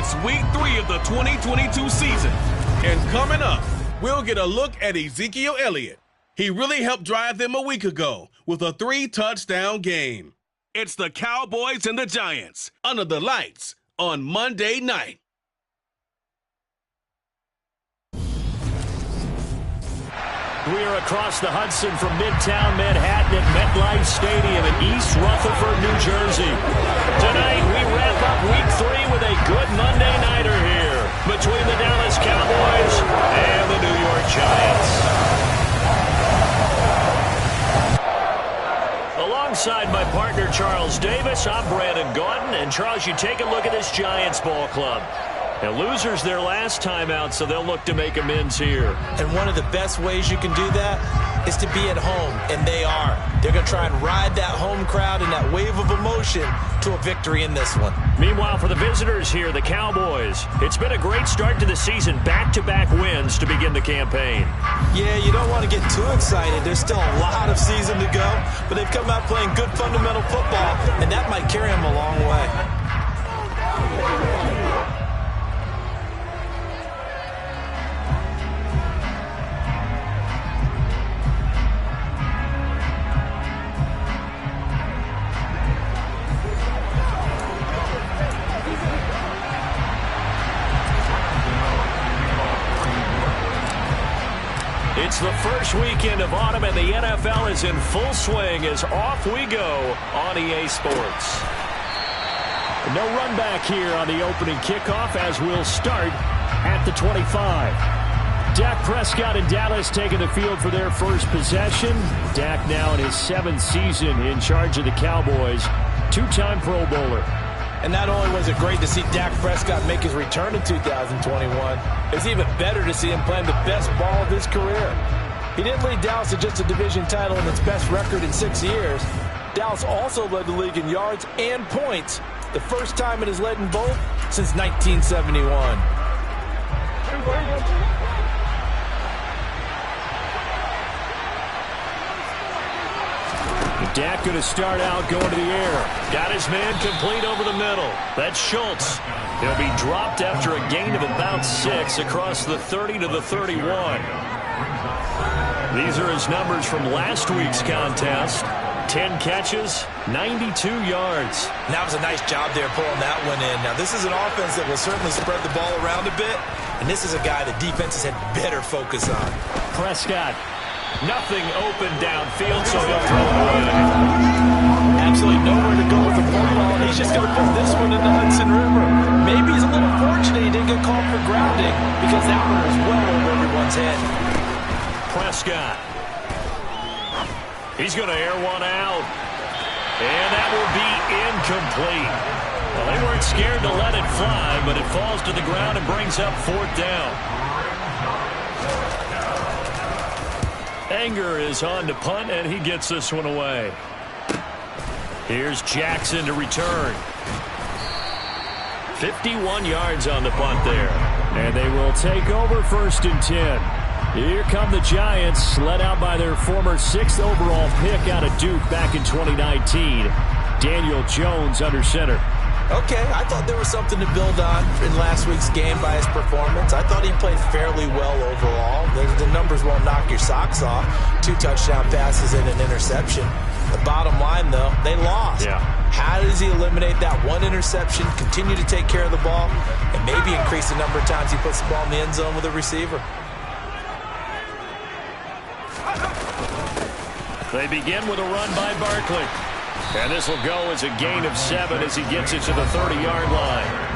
It's week 3 of the 2022 season. And coming up, we'll get a look at Ezekiel Elliott. He really helped drive them a week ago with a 3-touchdown game. It's the Cowboys and the Giants under the lights on Monday night. We are across the Hudson from Midtown Manhattan at MetLife Stadium in East Rutherford, New Jersey. Tonight, we wrap up Week 3 with a good Monday nighter here between the Dallas Cowboys and the New York Giants. Alongside my partner, Charles Davis, I'm Brandon Gaudin. And, Charles, you take a look at this Giants ball club. And losers their last time out, so they'll look to make amends here. And one of the best ways you can do that is to be at home, and they are. They're going to try and ride that home crowd and that wave of emotion to a victory in this one. Meanwhile, for the visitors here, the Cowboys, it's been a great start to the season. Back-to-back wins to begin the campaign. Yeah, you don't want to get too excited. There's still a lot of season to go, but they've come out playing good fundamental football, and that might carry them a long way. It's the first weekend of autumn, and the NFL is in full swing as off we go on EA Sports. No run back here on the opening kickoff as we'll start at the 25. Dak Prescott and Dallas taking the field for their first possession. Dak now in his 7th season in charge of the Cowboys. 2-time Pro Bowler. And not only was it great to see Dak Prescott make his return in 2021, it's even better to see him playing the best ball of his career. He didn't lead Dallas to just a division title and its best record in 6 years. Dallas also led the league in yards and points, the first time it has led in both since 1971. Dak going to start out going to the air. Got his man complete over the middle. That's Schultz. He'll be dropped after a gain of about 6 across the 30 to the 31. These are his numbers from last week's contest. 10 catches, 92 yards. And that was a nice job there pulling that one in. Now, this is an offense that will certainly spread the ball around a bit, and this is a guy the defenses had better focus on. Prescott. Nothing open downfield, so he'll throw it away. Absolutely nowhere to go with the football, and he's just going to put this one in the Hudson River. Maybe he's a little fortunate he didn't get called for grounding, because that one was well over everyone's head. Prescott. He's going to air one out. And that will be incomplete. Well, they weren't scared to let it fly, but it falls to the ground and brings up 4th down. Anger is on to punt, and he gets this one away. Here's Jackson to return. 51 yards on the punt there. And they will take over 1st and 10. Here come the Giants, led out by their former 6th overall pick out of Duke back in 2019. Daniel Jones under center. Okay, I thought there was something to build on in last week's game by his performance. I thought he played fairly well overall. The numbers won't knock your socks off. 2 touchdown passes and an interception. The bottom line, though, they lost. Yeah. How does he eliminate that one interception, continue to take care of the ball, and maybe increase the number of times he puts the ball in the end zone with a receiver? They begin with a run by Barkley. And this will go as a gain of 7 as he gets it to the 30-yard line.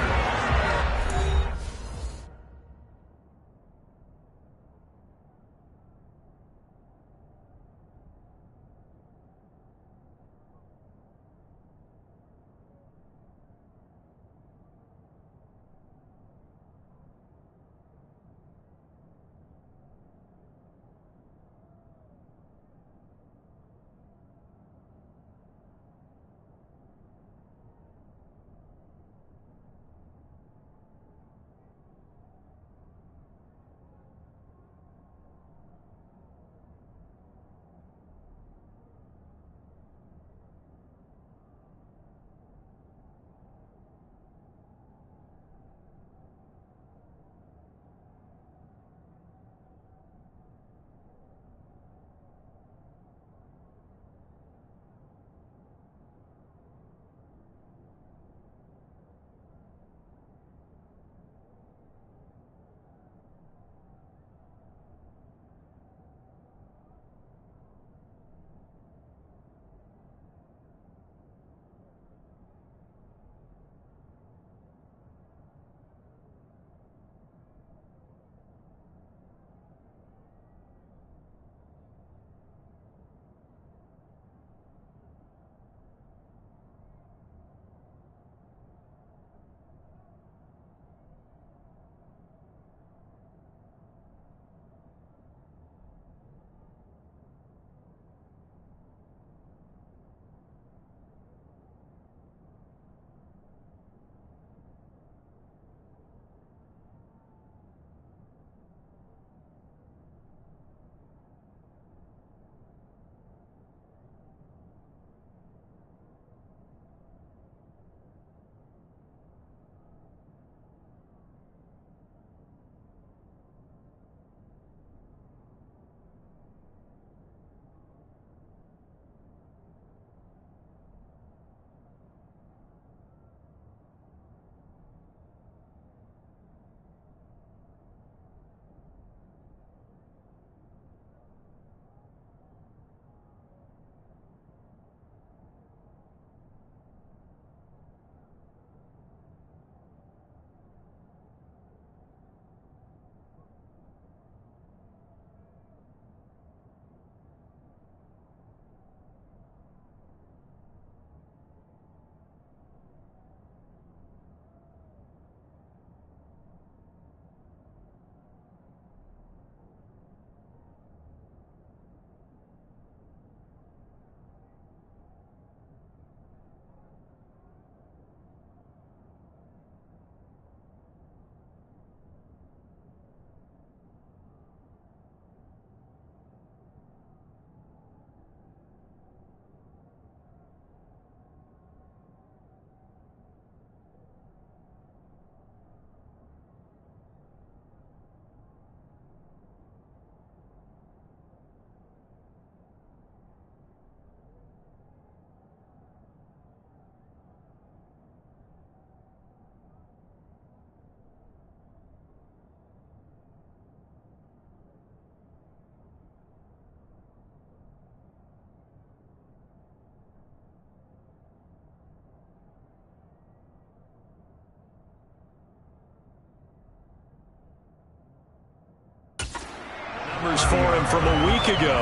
numbers for him from a week ago.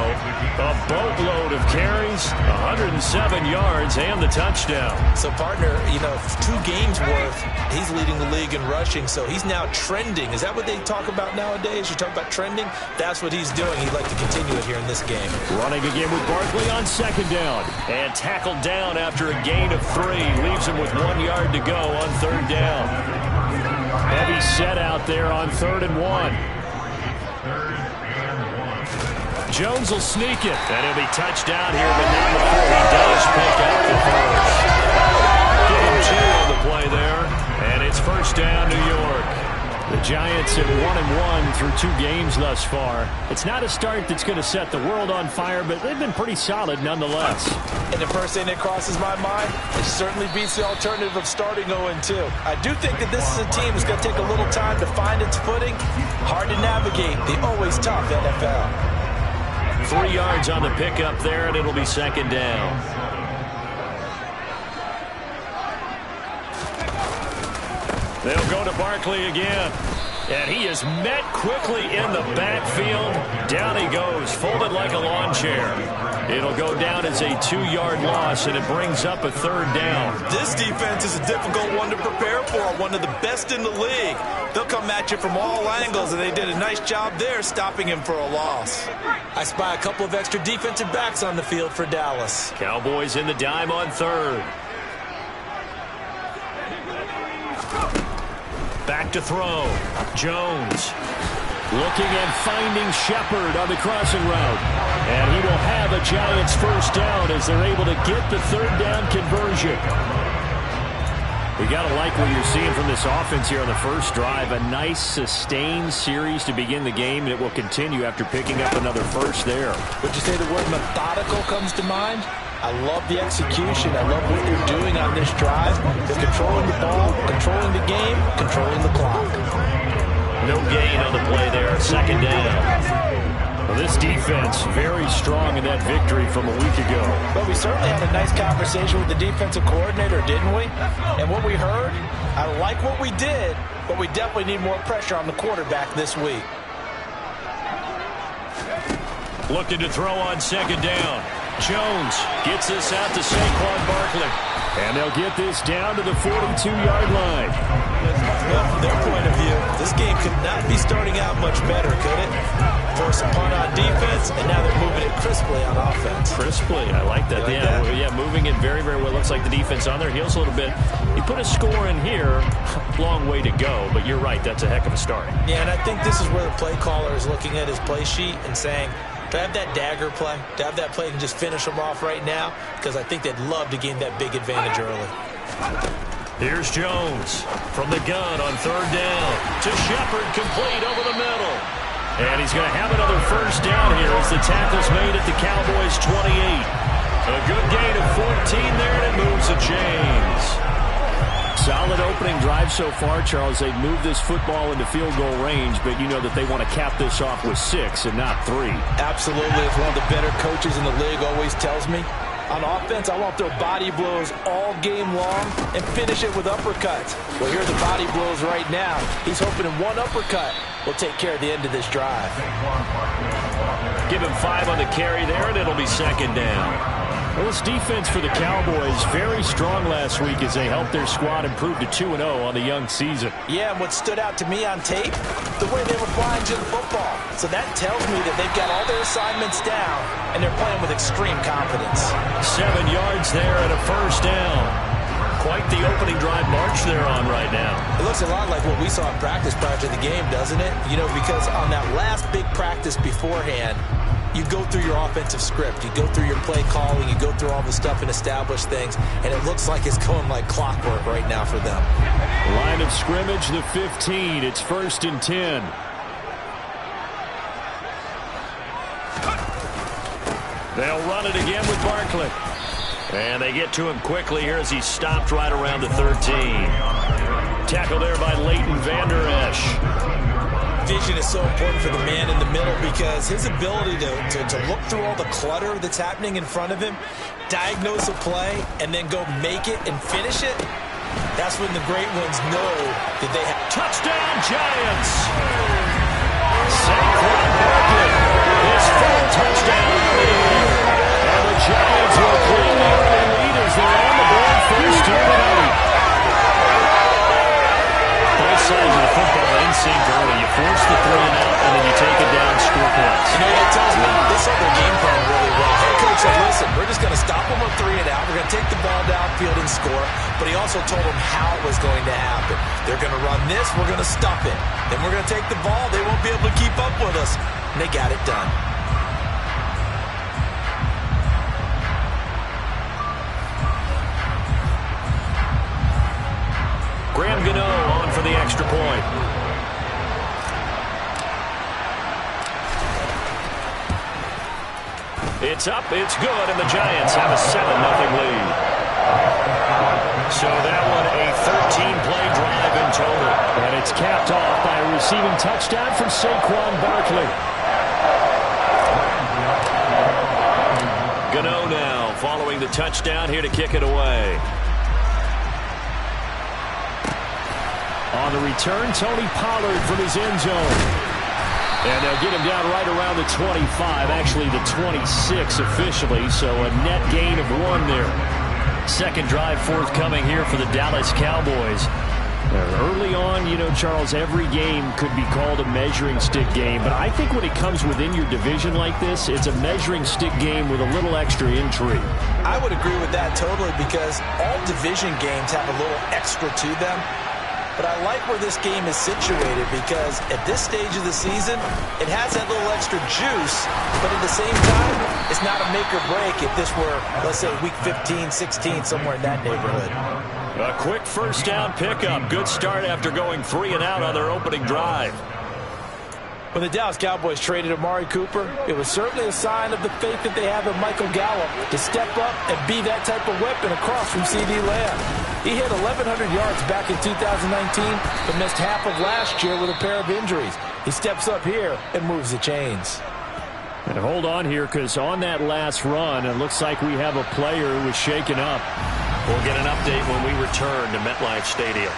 A boatload of carries, 107 yards, and the touchdown. So, partner, 2 games worth, he's leading the league in rushing, so he's now trending. Is that what they talk about nowadays? You talk about trending? That's what he's doing. He'd like to continue it here in this game. Running again with Barkley on second down. And tackled down after a gain of 3. Leaves him with 1 yard to go on third down. Heavy set out there on 3rd and 1. Jones will sneak it. And he'll be touchdown here, but not before he does pick up the first. Give him 2 on the play there. And it's first down, New York. The Giants have 1-1 through 2 games thus far. It's not a start that's going to set the world on fire, but they've been pretty solid nonetheless. And the first thing that crosses my mind, it certainly beats the alternative of starting 0-2. I do think that this is a team that's going to take a little time to find its footing. Hard to navigate the always tough NFL. 3 yards on the pickup there, and it'll be second down. They'll go to Barkley again. And he is met quickly in the backfield. Down he goes, folded like a lawn chair. It'll go down as a 2-yard loss, and it brings up a 3rd down. This defense is a difficult one to prepare for, one of the best in the league. They'll come at you from all angles, and they did a nice job there stopping him for a loss. I spy a couple of extra defensive backs on the field for Dallas. Cowboys in the dime on 3rd. Back to throw. Jones looking and finding Shepard on the crossing route. And he will have a Giants first down as they're able to get the 3rd down conversion. We got to like what you're seeing from this offense here on the first drive. A nice sustained series to begin the game, and it will continue after picking up another first there. Would you say the word methodical comes to mind? I love the execution. I love what they're doing on this drive. They're controlling the ball, controlling the game, controlling the clock. No gain on the play there. Second down. Well, this defense very strong in that victory from a week ago. But we certainly had a nice conversation with the defensive coordinator, didn't we? And what we heard, I like what we did, but we definitely need more pressure on the quarterback this week. Looking to throw on second down. Jones gets this out to Saquon Barkley. And they'll get this down to the 42-yard line. Well, from their point of view, this game could not be starting out much better, could it? Force a punt on defense, and now they're moving it crisply on offense. Crisply, I like that. Yeah, moving it very, very well. Looks like the defense on their heels a little bit. You put a score in here, long way to go, but you're right, that's a heck of a start. Yeah, and I think this is where the play caller is looking at his play sheet and saying, to have that dagger play, to have that play and just finish them off right now, because I think they'd love to gain that big advantage early. Here's Jones from the gun on 3rd down to Shepard, complete over the middle. And he's going to have another first down here as the tackle's made at the Cowboys' 28. A good gain of 14 there, and it moves the chains. Solid opening drive so far, Charles. They've moved this football into field goal range, but you know that they want to cap this off with 6 and not 3. Absolutely. As one of the better coaches in the league always tells me, on offense, I want their body blows all game long and finish it with uppercuts. Well, here are the body blows right now. He's hoping in one uppercut will take care of the end of this drive. Give him 5 on the carry there, and it'll be second down. Well, this defense for the Cowboys, very strong last week as they helped their squad improve to 2-0 on the young season. Yeah, and what stood out to me on tape, the way they were flying to the football. So that tells me that they've got all their assignments down, and they're playing with extreme confidence. 7 yards there and a first down. Quite the opening drive march they're on right now. It looks a lot like what we saw in practice prior to the game, doesn't it? You know, because on that last big practice beforehand, you go through your offensive script, you go through your play calling, you go through all the stuff and establish things, and it looks like it's going like clockwork right now for them. Line of scrimmage, the 15. It's 1st and 10. They'll run it again with Barkley. And they get to him quickly here as he's stopped right around the 13. Tackle there by Leighton Vander Esch. Vision is so important for the man in the middle because his ability to look through all the clutter that's happening in front of him, diagnose a play, and then go make it and finish it, that's when the great ones know that they have. Touchdown, Giants! Saquon Barkley full touchdown in the air. And the Giants will claim the early lead as they're on the board first here tonight. Both sides of the football in sync early. You force the 3 and out, and then you take it down, score points. You know, that tells me they saw their game plan really well. Head coach said, listen, we're just going to stop them on 3 and out. We're going to take the ball downfield and score. But he also told them how it was going to happen. They're going to run this. We're going to stop it. Then we're going to take the ball. They won't be able to keep up with us. And they got it done. Graham Gano on for the extra point. It's up, it's good, and the Giants have a 7-0 lead. So that one a 13-play drive in total. And it's capped off by a receiving touchdown from Saquon Barkley. Gano now following the touchdown here to kick it away. On the return, Tony Pollard from his end zone. And they'll get him down right around the 25, actually the 26 officially, so a net gain of 1 there. Second drive forthcoming here for the Dallas Cowboys. Early on, you know, Charles, every game could be called a measuring stick game, but I think when it comes within your division like this, it's a measuring stick game with a little extra intrigue. I would agree with that totally because all division games have a little extra to them. But I like where this game is situated because at this stage of the season, it has that little extra juice, but at the same time, it's not a make or break if this were, let's say, week 15, 16, somewhere in that neighborhood. A quick first down pickup. Good start after going 3 and out on their opening drive. When the Dallas Cowboys traded Amari Cooper, it was certainly a sign of the faith that they have in Michael Gallup to step up and be that type of weapon across from C.D. Lamb. He hit 1,100 yards back in 2019, but missed half of last year with a pair of injuries. He steps up here and moves the chains. And hold on here, because on that last run, it looks like we have a player who was shaken up. We'll get an update when we return to MetLife Stadium.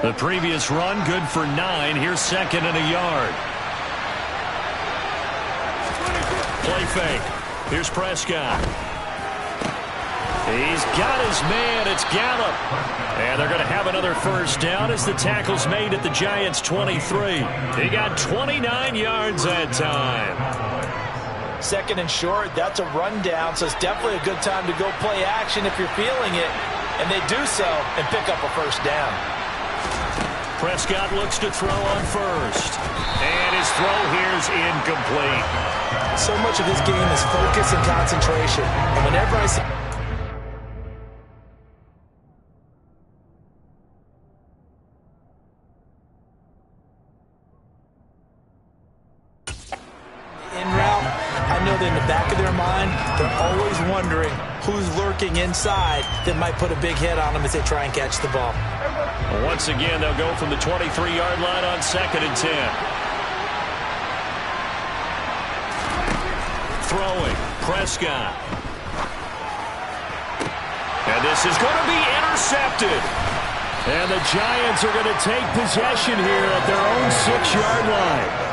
The previous run, good for 9. Here's second and a yard. Play fake. Here's Prescott. He's got his man. It's Gallup. And they're going to have another first down as the tackle's made at the Giants' 23. He got 29 yards that time. Second and short, that's a rundown, so it's definitely a good time to go play action if you're feeling it. And they do so and pick up a first down. Prescott looks to throw on first. And his throw here's incomplete. So much of this game is focus and concentration. And whenever I see in route, I know that in the back of their mind, they're always wondering who's lurking inside that might put a big hit on them as they try and catch the ball. Once again, they'll go from the 23-yard line on 2nd and 10. Throwing, Prescott. And this is going to be intercepted. And the Giants are going to take possession here at their own 6-yard line.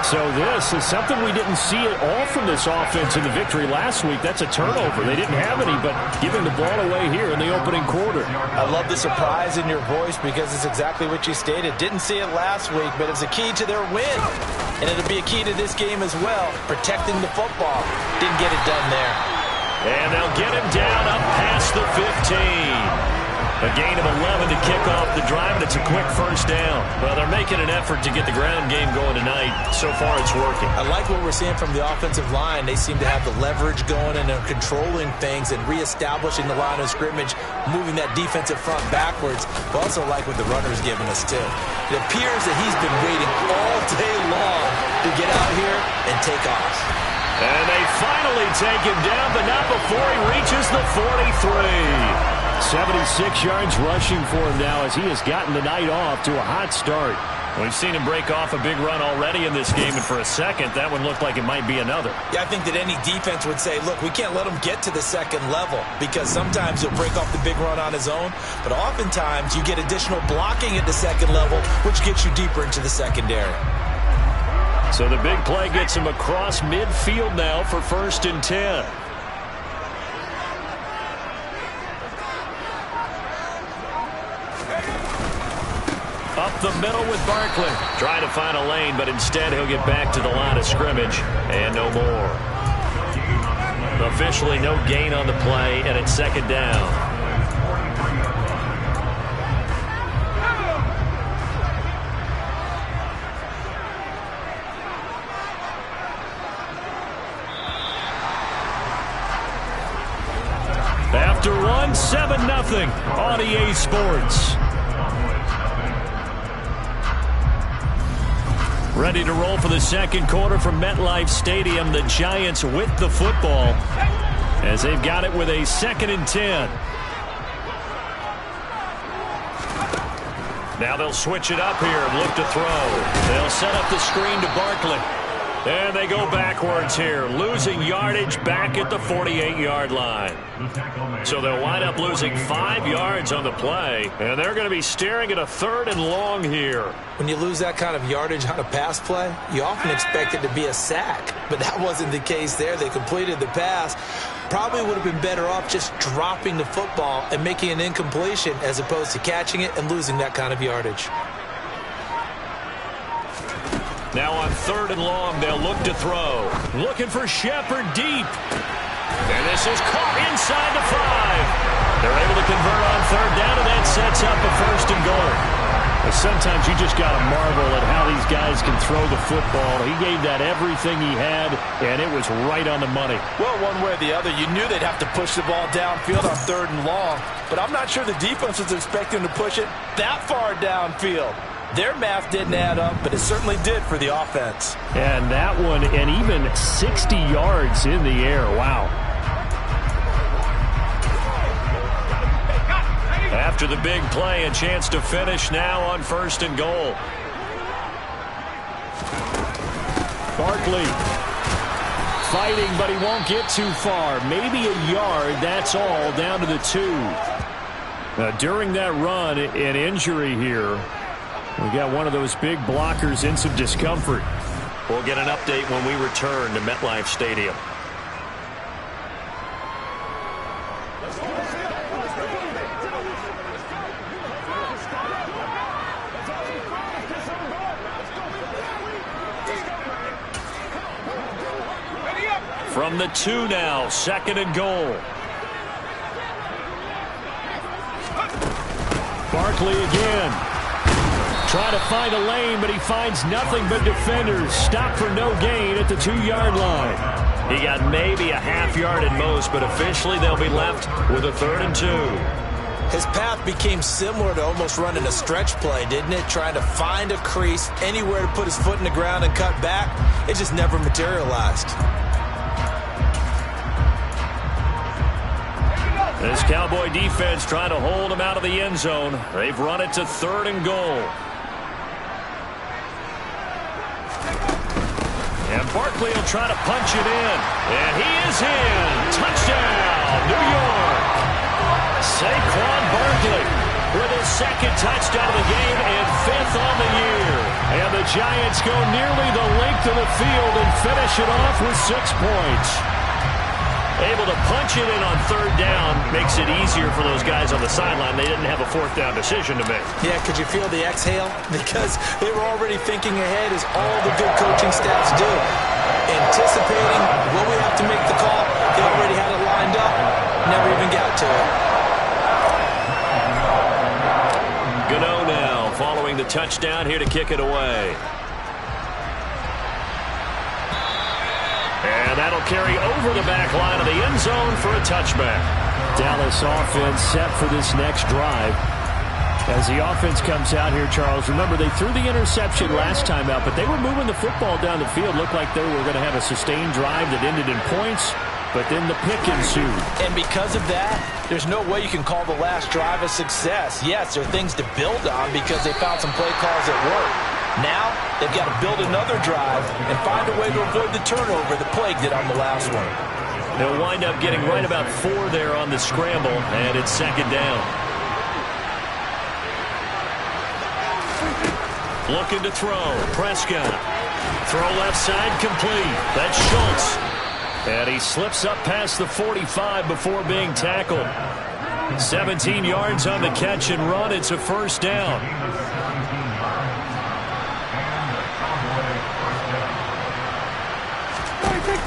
So this is something we didn't see at all from this offense in the victory last week. That's a turnover. They didn't have any, but giving the ball away here in the opening quarter. I love the surprise in your voice because it's exactly what you stated. Didn't see it last week, but it's a key to their win. And it'll be a key to this game as well, protecting the football. Didn't get it done there. And they'll get him down up past the 15. A gain of 11 to kick off the drive, and it's a quick first down. Well, they're making an effort to get the ground game going tonight. So far, it's working. I like what we're seeing from the offensive line. They seem to have the leverage going, and they're controlling things and reestablishing the line of scrimmage, moving that defensive front backwards. But also like what the runner's giving us, too. It appears that he's been waiting all day long to get out here and take off. And they finally take him down, but not before he reaches the 43. 76 yards rushing for him now as he has gotten the night off to a hot start. We've seen him break off a big run already in this game, and for a second, that one looked like it might be another. Yeah, I think that any defense would say, look, we can't let him get to the second level, because sometimes he'll break off the big run on his own, but oftentimes you get additional blocking at the second level, which gets you deeper into the secondary. So the big play gets him across midfield now for 1st and 10. Up the middle with Barkley. Trying to find a lane, but instead he'll get back to the line of scrimmage. And no more. Officially no gain on the play, and it's 2nd down. After one, 7-0 on EA Sports. Ready to roll for the second quarter from MetLife Stadium. The Giants with the football as they've got it with a 2nd and 10. Now they'll switch it up here and look to throw. They'll set up the screen to Barkley. And they go backwards here, losing yardage back at the 48-yard line. So they'll wind up losing 5 yards on the play, and they're going to be staring at a 3rd and long here. When you lose that kind of yardage on a pass play, you often expect it to be a sack, but that wasn't the case there. They completed the pass. Probably would have been better off just dropping the football and making an incompletion as opposed to catching it and losing that kind of yardage. Now on 3rd and long, they'll look to throw. Looking for Shepard deep. And this is caught inside the 5. They're able to convert on 3rd down, and that sets up a 1st and goal. But sometimes you just got to marvel at how these guys can throw the football. He gave that everything he had, and it was right on the money. Well, one way or the other, you knew they'd have to push the ball downfield on 3rd and long. But I'm not sure the defense was expecting to push it that far downfield. Their math didn't add up, but it certainly did for the offense. And that one, and even 60 yards in the air. Wow. After the big play, a chance to finish now on 1st and goal. Barkley fighting, but he won't get too far. Maybe a yard, that's all, down to the 2. During that run, an injury here. We got one of those big blockers in some discomfort. We'll get an update when we return to MetLife Stadium. From the 2 now, 2nd and goal. Barkley again. Trying to find a lane, but he finds nothing but defenders. Stop for no gain at the 2-yard line. He got maybe a half yard at most, but officially they'll be left with a 3rd and 2. His path became similar to almost running a stretch play, didn't it? Trying to find a crease, anywhere to put his foot in the ground and cut back. It just never materialized. This Cowboy defense trying to hold him out of the end zone. They've run it to 3rd and goal. And Barkley will try to punch it in. And he is in. Touchdown, New York. Saquon Barkley with his 2nd touchdown of the game and 5th on the year. And the Giants go nearly the length of the field and finish it off with 6 points. Able to punch it in on 3rd down makes it easier for those guys on the sideline. They didn't have a 4th down decision to make. Yeah, could you feel the exhale? Because they were already thinking ahead, as all the good coaching staffs do. Anticipating when we have to make the call. They already had it lined up. Never even got to it. Gano now following the touchdown here to kick it away. And that'll carry over the back line of the end zone for a touchback. Dallas offense set for this next drive. As the offense comes out here, Charles, remember they threw the interception last time out, but they were moving the football down the field. Looked like they were going to have a sustained drive that ended in points, but then the pick ensued. And because of that, there's no way you can call the last drive a success. Yes, there are things to build on because they found some play calls that work. Now they've got to build another drive and find a way to avoid the turnover that plagued it on the last one. They'll wind up getting right about 4 there on the scramble, and it's second down. Looking to throw. Prescott. Throw left side complete. That's Schultz. And he slips up past the 45 before being tackled. 17 yards on the catch and run. It's a first down.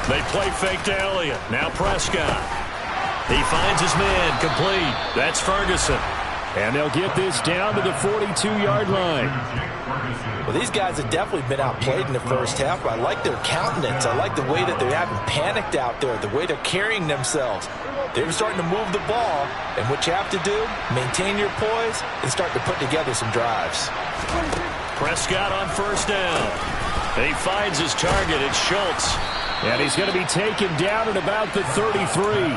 They play fake to Elliott. Now Prescott. He finds his man complete. That's Ferguson. And they'll get this down to the 42-yard line. Well, these guys have definitely been outplayed in the first half, but I like their countenance. I like the way that they haven't panicked out there, the way they're carrying themselves. They're starting to move the ball, and what you have to do, maintain your poise and start to put together some drives. Prescott on first down. He finds his target. It's Schultz. And he's going to be taken down at about the 33.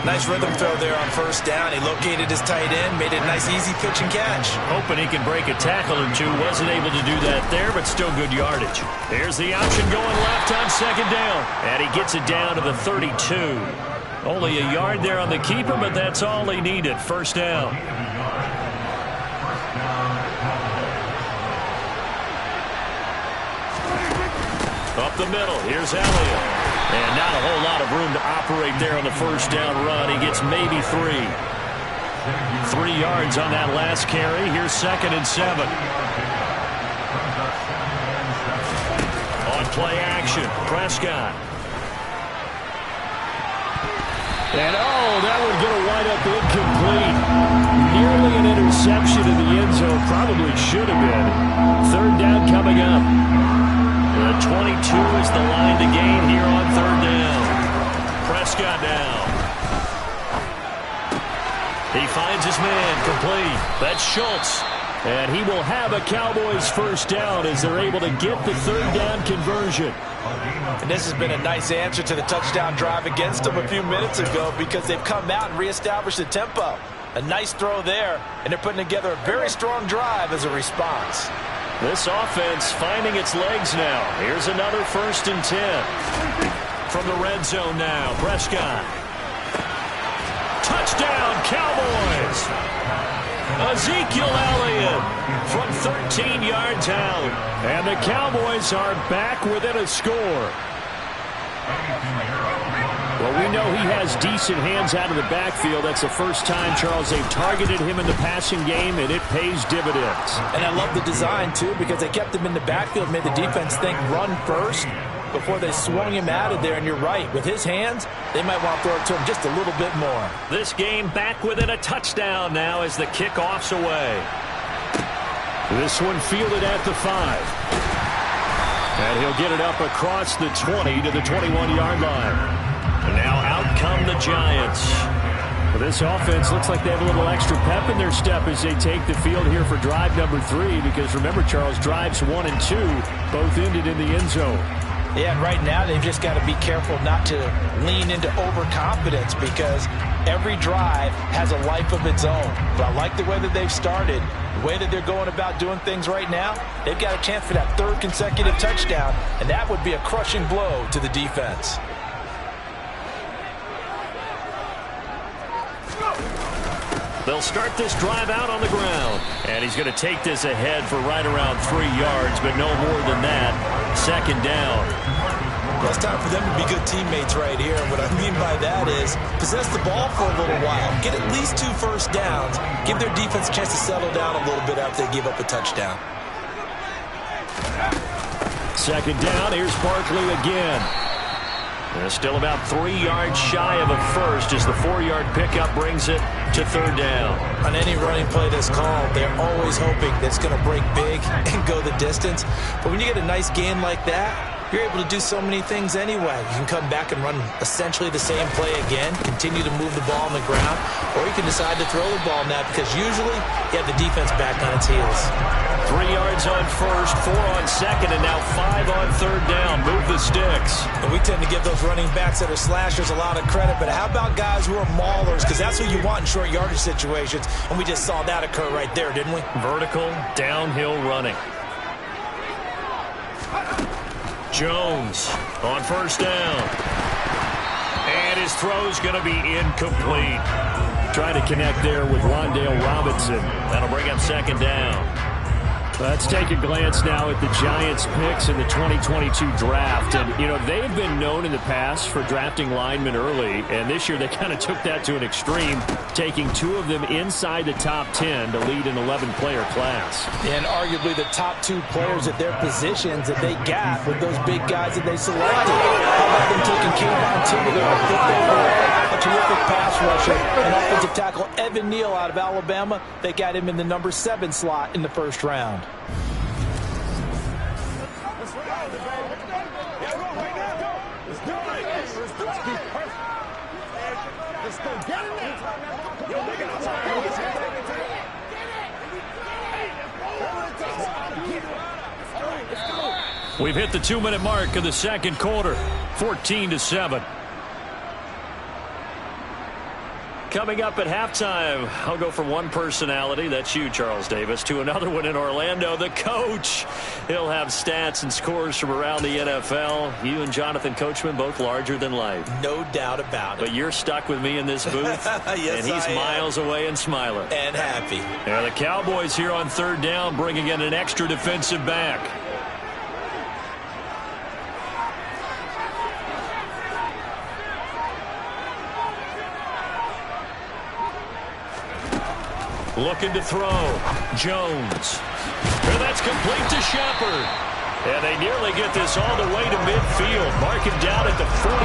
Nice rhythm throw there on first down. He located his tight end, made it a nice easy pitch and catch. Hoping he can break a tackle or two. Wasn't able to do that there, but still good yardage. Here's the option going left on second down. And he gets it down to the 32. Only a yard there on the keeper, but that's all he needed. First down. Up the middle, here's Elliott. And not a whole lot of room to operate there on the first down run. He gets maybe 3. 3 yards on that last carry. Here's second and 7. On play action, Prescott. And that one's going to wind up incomplete. Nearly an interception in the end zone. Probably should have been. Third down coming up. The 22 is the line to gain here on third down. Prescott down. He finds his man complete. That's Schultz. And he will have a Cowboys first down as they're able to get the third down conversion. And this has been a nice answer to the touchdown drive against them a few minutes ago because they've come out and reestablished the tempo. A nice throw there, and they're putting together a very strong drive as a response. This offense finding its legs now. Here's another first and 10. From the red zone now, Prescott. Touchdown, Cowboys! Ezekiel Elliott from 13 yards out. And the Cowboys are back within a score. Well, we know he has decent hands out of the backfield. That's the first time, Charles, they've targeted him in the passing game, and it pays dividends. And I love the design, too, because they kept him in the backfield, made the defense think run first before they swung him out of there. And you're right, with his hands, they might want to throw it to him just a little bit more. This game back within a touchdown now as the kickoff's away. This one fielded at the 5. And he'll get it up across the 20 to the 21-yard line. And now out come the Giants. Well, this offense looks like they have a little extra pep in their step as they take the field here for drive number 3. Because remember, Charles, drives 1 and 2 both ended in the end zone. Yeah, and right now they've just got to be careful not to lean into overconfidence because every drive has a life of its own. But I like the way that they've started, the way that they're going about doing things right now. They've got a chance for that 3rd consecutive touchdown, and that would be a crushing blow to the defense. They'll start this drive out on the ground. And he's going to take this ahead for right around 3 yards, but no more than that. Second down. Well, it's time for them to be good teammates right here. And what I mean by that is possess the ball for a little while. Get at least 2 first downs. Give their defense a chance to settle down a little bit after they give up a touchdown. Second down. Here's Barkley again. They're still about 3 yards shy of a first as the 4-yard pickup brings it to third down. On any running play that's called, they're always hoping that it's going to break big and go the distance. But when you get a nice gain like that, you're able to do so many things anyway. You can come back and run essentially the same play again, continue to move the ball on the ground, or you can decide to throw the ball now because usually you have the defense back on its heels. 3 yards on first, 4 on second, and now 5 on third down. Move the sticks. And we tend to give those running backs that are slashers a lot of credit, but how about guys who are maulers? Because that's who you want in short yardage situations, and we just saw that occur right there, didn't we? Vertical, downhill running. Jones on first down. And his throw's going to be incomplete. Trying to connect there with Wan'Dale Robinson. That'll bring up second down. Let's take a glance now at the Giants' picks in the 2022 draft. And, you know, they've been known in the past for drafting linemen early. And this year they kind of took that to an extreme, taking 2 of them inside the top 10 to lead an 11-player class. And arguably the top 2 players at their positions that they got with those big guys that they selected. How about them taking Kayvon Thibodeaux, a terrific pass rusher, and offensive tackle Evan Neal out of Alabama. They got him in the number 7 slot in the first round. We've hit the 2-minute mark of the second quarter, 14-7. Coming up at halftime, I'll go from one personality, that's you, Charles Davis, to another one in Orlando, the coach. He'll have stats and scores from around the NFL. You and Jonathan Coachman, both larger than life. No doubt about it. But you're stuck with me in this booth, yes, and he's miles away and smiling. And happy. Yeah, the Cowboys here on third down, bringing in an extra defensive back. Looking to throw. Jones. And that's complete to Shepard. And they nearly get this all the way to midfield. Mark him down at the 49.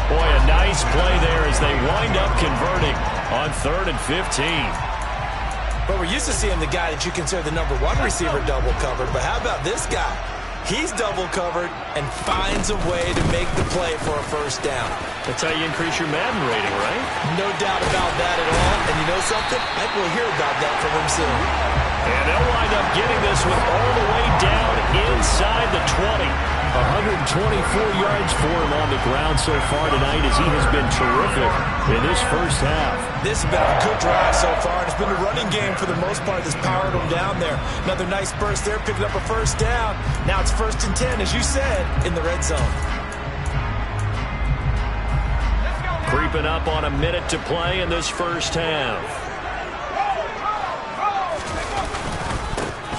Boy, a nice play there as they wind up converting on 3rd and 15. But we're used to seeing the guy that you consider the number 1 receiver double covered. But how about this guy? He's double covered and finds a way to make the play for a first down. That's how you increase your Madden rating, right? No doubt about that at all. And you know something? I think we'll hear about that from him soon. And they'll wind up getting this one all the way down inside the 20. 124 yards for him on the ground so far tonight as he has been terrific in this first half. This has been a good drive so far. It's been a running game for the most part that's powered him down there. Another nice burst there, picking up a first down. Now it's 1st and 10, as you said, in the red zone. Creeping up on a minute to play in this first half.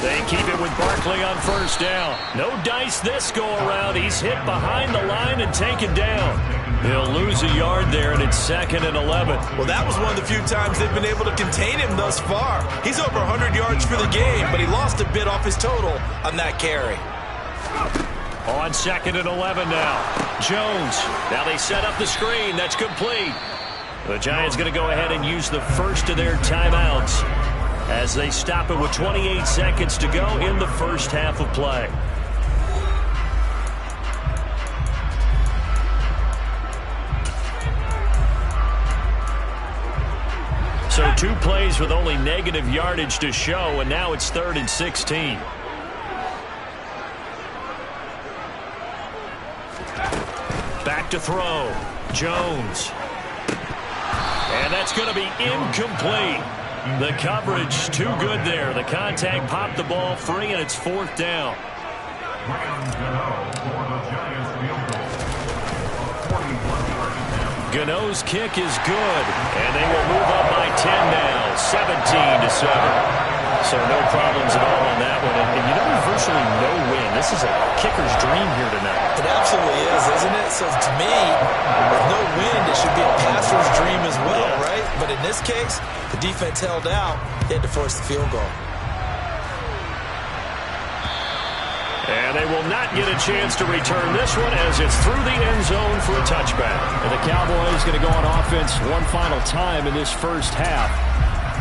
They keep it with Barkley on first down. No dice this go-around. He's hit behind the line and taken down. He'll lose a yard there, and it's 2nd and 11. Well, that was one of the few times they've been able to contain him thus far. He's over 100 yards for the game, but he lost a bit off his total on that carry. On 2nd and 11 now. Jones. Now they set up the screen. That's complete. The Giants going to go ahead and use the first of their timeouts as they stop it with 28 seconds to go in the first half of play. So 2 plays with only negative yardage to show, and now it's 3rd and 16. Back to throw. Jones. And that's going to be incomplete. The coverage too good there. The contact popped the ball free, and it's 4th down. Gano's kick is good, and they will move up by 10 now, 17-7. So no problems at all on that one. And you know, virtually no win. This is a kicker's dream here tonight. It absolutely is, isn't it? So to me, with no win, it should be a passer's dream as well, right? But in this case, the defense held out. They had to force the field goal. And they will not get a chance to return this one as it's through the end zone for a touchback. And the Cowboys going to go on offense one final time in this first half.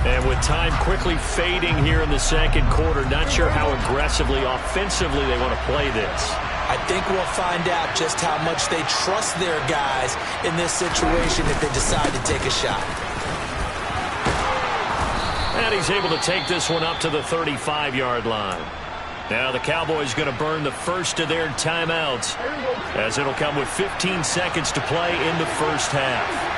And with time quickly fading here in the second quarter, not sure how aggressively, offensively they want to play this. I think we'll find out just how much they trust their guys in this situation if they decide to take a shot. And he's able to take this one up to the 35-yard line. Now the Cowboys going to burn the first of their timeouts, as it'll come with 15 seconds to play in the first half.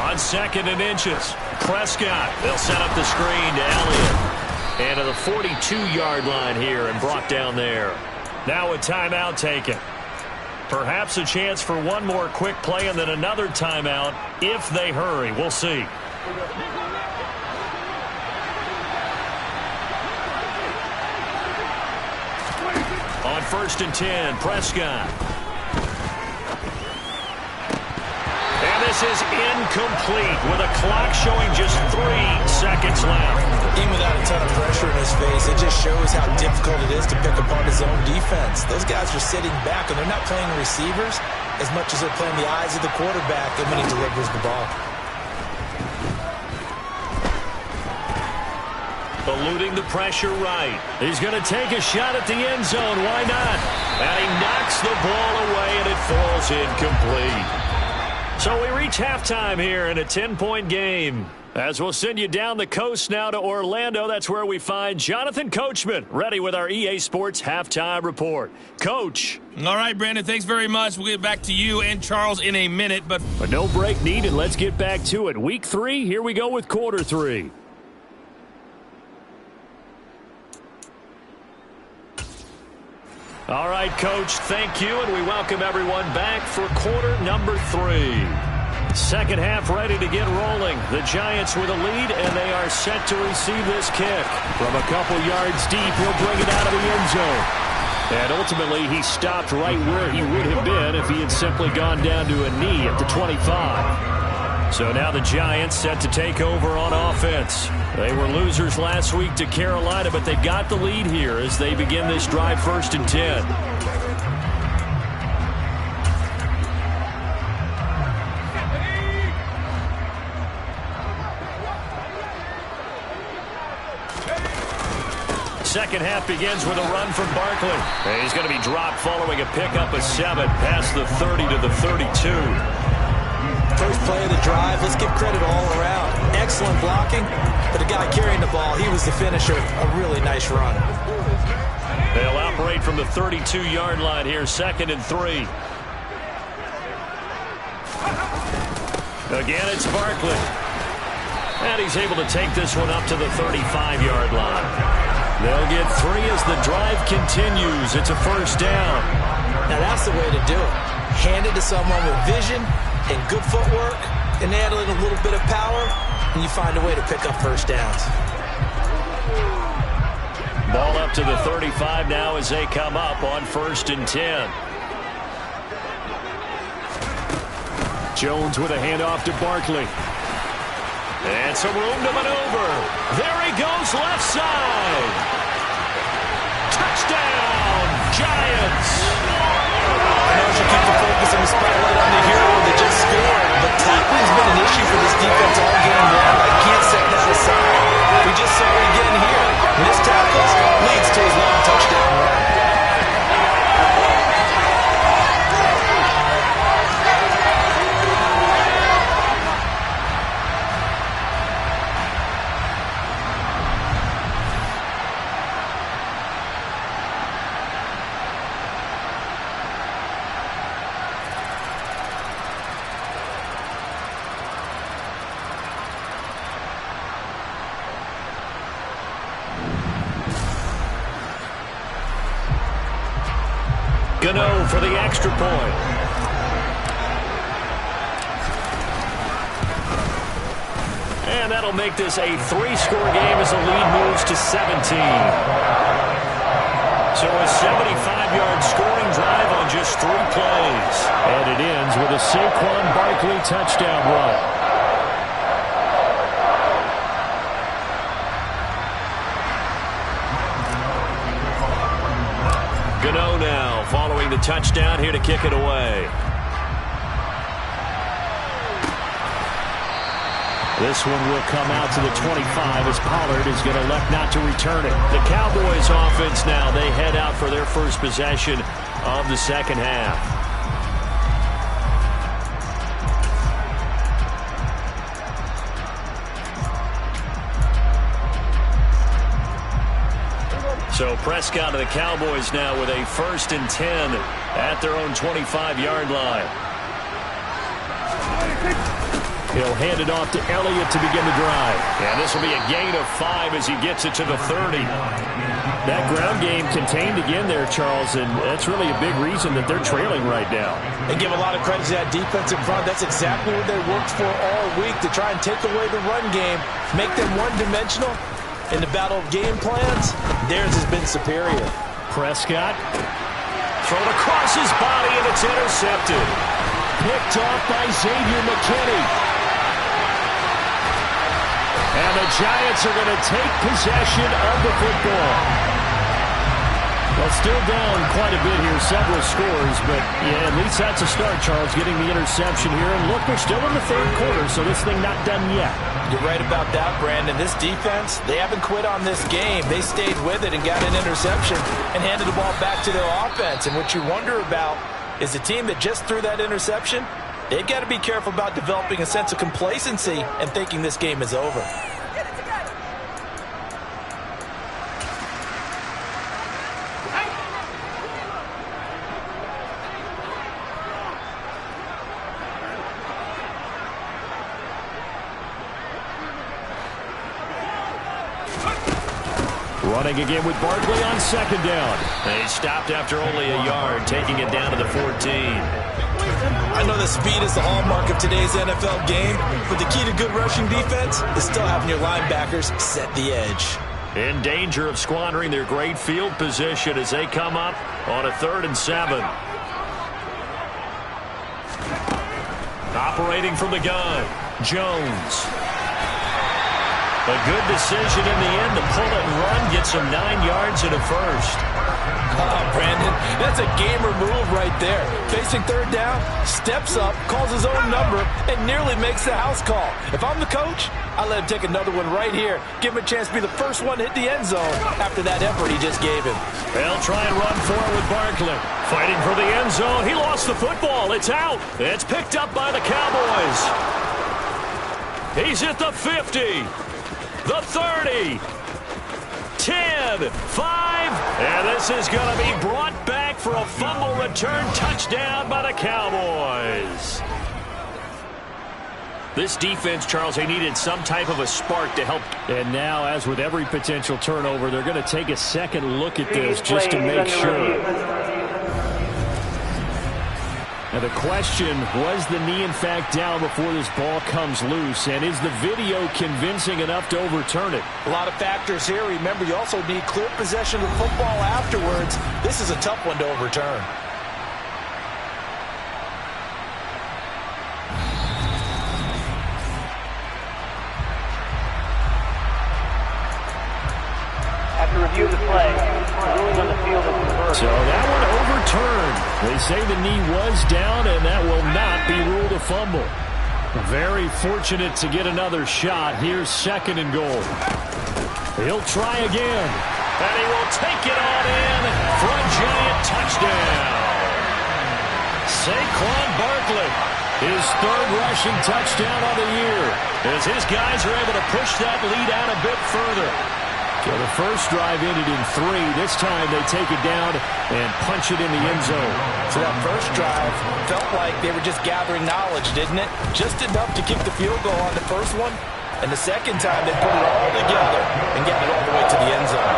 On second and inches, Prescott. They'll set up the screen to Elliott. And to the 42-yard line here and brought down there. Now a timeout taken. Perhaps a chance for one more quick play and then another timeout if they hurry. We'll see. On 1st and 10, Prescott. And this is incomplete with a clock showing just 3 seconds left. Even without a ton of pressure in his face, it just shows how difficult it is to pick apart his own defense. Those guys are sitting back, and they're not playing receivers as much as they're playing the eyes of the quarterback and when he delivers the ball. Eluding the pressure right. He's going to take a shot at the end zone. Why not? And he knocks the ball away, and it falls incomplete. So we reach halftime here in a 10-point game. As we'll send you down the coast now to Orlando, that's where we find Jonathan Coachman, ready with our EA Sports Halftime Report. Coach. All right, Brandon, thanks very much. We'll get back to you and Charles in a minute. But no break needed. Let's get back to it. Week 3, here we go with quarter 3. All right, Coach, thank you, and we welcome everyone back for quarter number 3. Second half ready to get rolling. The Giants with a lead, and they are set to receive this kick. From a couple yards deep, he'll bring it out of the end zone. And ultimately, he stopped right where he would have been if he had simply gone down to a knee at the 25. So now the Giants set to take over on offense. They were losers last week to Carolina, but they've got the lead here as they begin this drive 1st and 10. Second half begins with a run from Barkley. And he's going to be dropped following a pickup of 7 past the 30 to the 32. First play of the drive, let's give credit all around. Excellent blocking, but the guy carrying the ball, he was the finisher. A really nice run. They'll operate from the 32-yard line here, 2nd and 3. Again, it's Barkley. And he's able to take this one up to the 35-yard line. They'll get 3 as the drive continues. It's a first down. Now that's the way to do it. Hand it to someone with vision and good footwork, and add in a little bit of power, and you find a way to pick up first downs. Ball up to the 35 now as they come up on 1st and 10. Jones with a handoff to Barkley. And some room to maneuver. There he goes, left side. Touchdown, Giants. I know you keep the focus and the spotlight on the hero that just scored, but tackling's been an issue for this defense all game long. I can't set that aside. We just saw it again here. Missed tackles leads to his long touchdown run. Gano for the extra point. And that'll make this a 3-score game as the lead moves to 17. So a 75-yard scoring drive on just 3 plays. And it ends with a Saquon Barkley touchdown run. Gano now following the touchdown here to kick it away. This one will come out to the 25 as Pollard is going to elect not to return it. The Cowboys offense now, they head out for their first possession of the second half. So Prescott of the Cowboys now with a 1st and 10 at their own 25-yard line. He'll hand it off to Elliott to begin the drive. And this will be a gain of 5 as he gets it to the 30. That ground game contained again there, Charles, and that's really a big reason that they're trailing right now. They give a lot of credit to that defensive front. That's exactly what they worked for all week, to try and take away the run game, make them one-dimensional. In the battle of game plans, theirs has been superior. Prescott thrown across his body, and it's intercepted. Picked off by Xavier McKinney. And the Giants are going to take possession of the football. Well, still down quite a bit here, several scores, but yeah, at least that's a start, Charles, getting the interception here. And look, we're still in the 3rd quarter, so this thing not done yet. You're right about that, Brandon. This defense, they haven't quit on this game. They stayed with it and got an interception and handed the ball back to their offense. And what you wonder about is the team that just threw that interception, they've got to be careful about developing a sense of complacency and thinking this game is over. Running again with Barkley on 2nd down. They stopped after only a yard, taking it down to the 14. I know that speed is the hallmark of today's NFL game, but the key to good rushing defense is still having your linebackers set the edge. In danger of squandering their great field position as they come up on a 3rd and 7. Operating from the gun, Jones. A good decision in the end to pull it and run, get some 9 yards and a 1st. Brandon, that's a gamer move right there. Facing 3rd down, steps up, calls his own number, and nearly makes the house call. If I'm the coach, I let him take another one right here. Give him a chance to be the first one to hit the end zone after that effort he just gave him. They'll try and run for it with Barkley. Fighting for the end zone. He lost the football. It's out. It's picked up by the Cowboys. He's at the 50. The 30, 10, 5, and this is going to be brought back for a fumble return touchdown by the Cowboys. This defense, Charles, they needed some type of a spark to help. And now, as with every potential turnover, they're going to take a second look at this just to make sure. Now the question, was the knee in fact down before this ball comes loose? And is the video convincing enough to overturn it? A lot of factors here. Remember, you also need clear possession of the football afterwards. This is a tough one to overturn. After review of the play, the ruling on the field is reversed. So that one overturned. They say the knee was down, and that will not be ruled a fumble. Very fortunate to get another shot. Here's 2nd and goal. He'll try again. And he will take it on in for a Giant touchdown. Saquon Barkley, his 3rd rushing touchdown of the year, as his guys are able to push that lead out a bit further. So the first drive ended in 3. This time they take it down and punch it in the end zone. So that first drive felt like they were just gathering knowledge, didn't it? Just enough to kick the field goal on the first one. And the second time they put it all together and got it all the way to the end zone.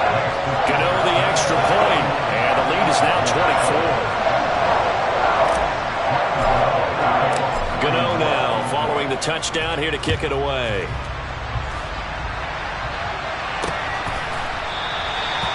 Gano the extra point, and the lead is now 24. Gano now following the touchdown here to kick it away.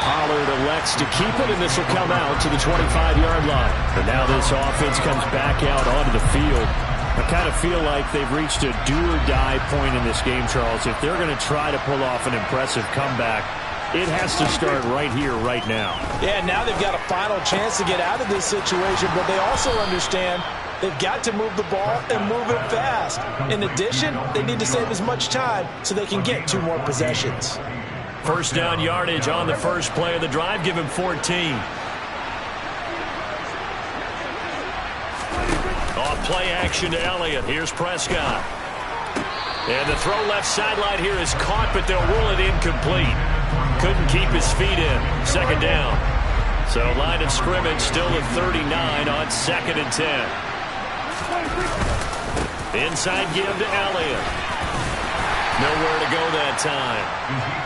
Pollard elects to keep it, and this will come out to the 25-yard line. And now this offense comes back out onto the field. I kind of feel like they've reached a do-or-die point in this game, Charles. If they're going to try to pull off an impressive comeback, it has to start right here, right now. Yeah, now they've got a final chance to get out of this situation, but they also understand They've got to move the ball and move it fast. In addition, they need to save as much time so they can get 2 more possessions. First down yardage on the first play of the drive. Give him 14. Off play action to Elliott. Here's Prescott. And the throw left sideline here is caught, but they'll rule it incomplete. Couldn't keep his feet in. Second down. So line of scrimmage still at 39 on 2nd and 10. Inside give to Elliott. Nowhere to go that time.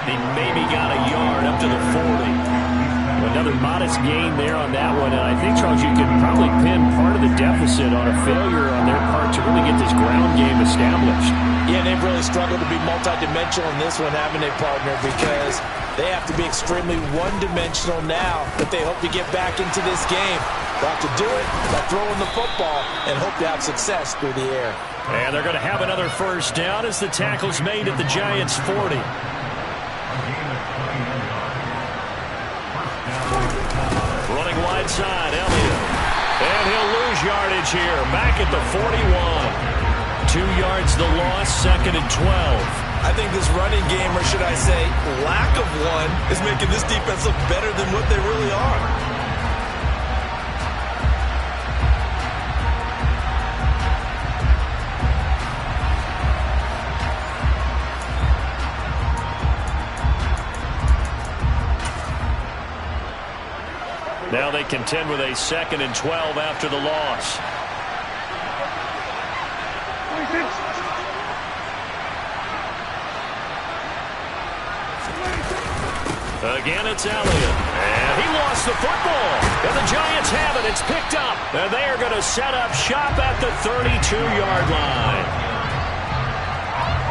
He maybe got a yard up to the 40. Another modest gain there on that one. And I think, Charles, you can probably pin part of the deficit on a failure on their part to really get this ground game established. Yeah, they've really struggled to be multidimensional in this one, haven't they, partner? Because they have to be extremely one-dimensional now if they hope to get back into this game. They'll have to do it by throwing the football and hope to have success through the air. And they're going to have another first down as the tackle's made at the Giants' 40. Running wide side, Elliott. And he'll lose yardage here. Back at the 41. 2 yards the loss, 2nd and 12. I think this running game, or should I say lack of one, is making this defense look better than what they really are. Now they contend with a 2nd and 12 after the loss. Again, it's Elliott. And he lost the football. And the Giants have it. It's picked up. And they are going to set up shop at the 32-yard line.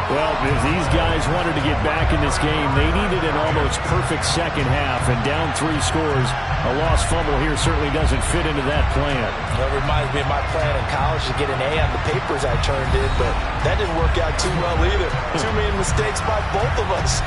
Well, if these guys wanted to get back in this game, they needed an almost perfect second half. And down 3 scores, a lost fumble here certainly doesn't fit into that plan. Well, it reminds me of my plan in college to get an A on the papers I turned in, but that didn't work out too well either. Too many mistakes by both of us.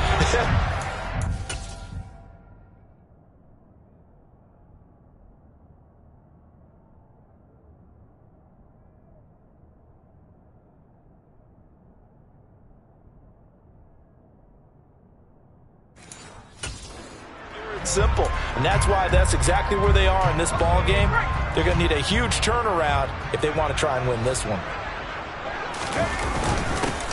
Simple, and that's why that's exactly where they are in this ball game. They're going to need a huge turnaround if they want to try and win this one.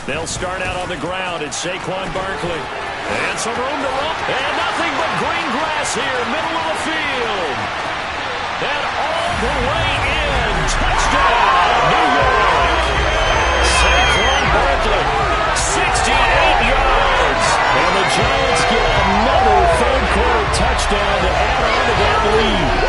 They'll start out on the ground. It's Saquon Barkley. And some room to run. And nothing but green grass here, middle of the field. And all the way in. Touchdown, New York. Saquon Barkley, 68 yards. And the Giants get another third-quarter touchdown to add on to that lead.